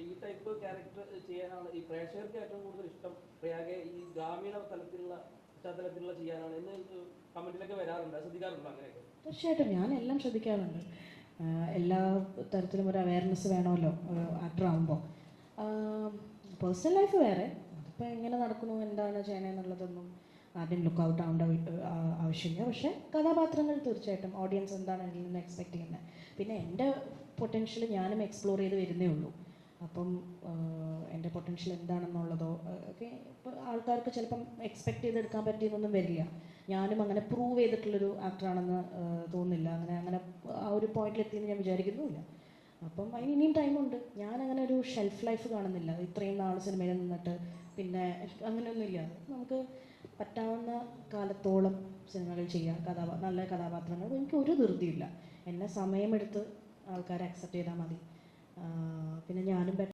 ഈ type character ചെയ്യാനാണ് ഈ പ്രേക്ഷകർക്ക് ഏറ്റവും കൂടുതൽ ഇഷ്ടം. പ്രയാഗെ ഈ ഗ്രാമീണ തലത്തിലുള്ള പശ്ചാത്തലത്തിലുള്ള ചെയ്യാനാണ് എന്ന് കമന്റിലൊക്കെ വരാറുണ്ട്. ശ്രദ്ധിക്കാറുണ്ടോ അങ്ങനെയൊക്കെ? തീർച്ചയായിട്ടും ഞാൻ എല്ലാം ശ്രദ്ധിക്കാറുണ്ട്. എല്ലാ തരത്തിലും ഒരു അവയർനെസ് വേണമല്ലോ ആക്ടർ ആകുമ്പോൾ. പേഴ്സണൽ ലൈഫ് വേറെ, അതിപ്പോൾ എങ്ങനെ നടക്കുന്നു എന്താണ് ചെയ്യണമെന്നുള്ളതൊന്നും ആദ്യം ലുക്ക് ഔട്ട് ആവേണ്ട ആവശ്യമില്ല. പക്ഷേ കഥാപാത്രങ്ങൾ തീർച്ചയായിട്ടും ഓഡിയൻസ് എന്താണ് അതിൽ നിന്ന് എക്സ്പെക്ട് ചെയ്യുന്നത്. പിന്നെ എൻ്റെ പൊട്ടൻഷ്യൽ ഞാനും എക്സ്പ്ലോർ ചെയ്ത് വരുന്നേ ഉള്ളൂ. അപ്പം എൻ്റെ പൊട്ടൻഷ്യൽ എന്താണെന്നുള്ളതോ ഒക്കെ ഇപ്പോൾ ആൾക്കാർക്ക് ചിലപ്പം എക്സ്പെക്ട് ചെയ്തെടുക്കാൻ പറ്റിയെന്നൊന്നും വരില്ല. ഞാനും അങ്ങനെ പ്രൂവ് ചെയ്തിട്ടുള്ളൊരു ആക്ടറാണെന്ന് തോന്നുന്നില്ല. അങ്ങനെ ആ ഒരു പോയിന്റിലെത്തിയെന്ന് ഞാൻ വിചാരിക്കുന്നുമില്ല. അപ്പം അതിന് ഇനിയും ടൈമുണ്ട്. ഞാനങ്ങനെ ഒരു ഷെൽഫ് ലൈഫ് കാണുന്നില്ല. ഇത്രയും നാൾ സിനിമയിൽ നിന്നിട്ട് പിന്നെ അങ്ങനെയൊന്നുമില്ല. നമുക്ക് പറ്റാവുന്ന കാലത്തോളം സിനിമകൾ ചെയ്യാം, നല്ല കഥാപാത്രങ്ങൾ. എനിക്ക് ഒരു ധൃതിയില്ല. എന്നെ സമയമെടുത്ത് ആൾക്കാരെ അക്സെപ്റ്റ് ചെയ്താൽ മതി. പിന്നെ ഞാനും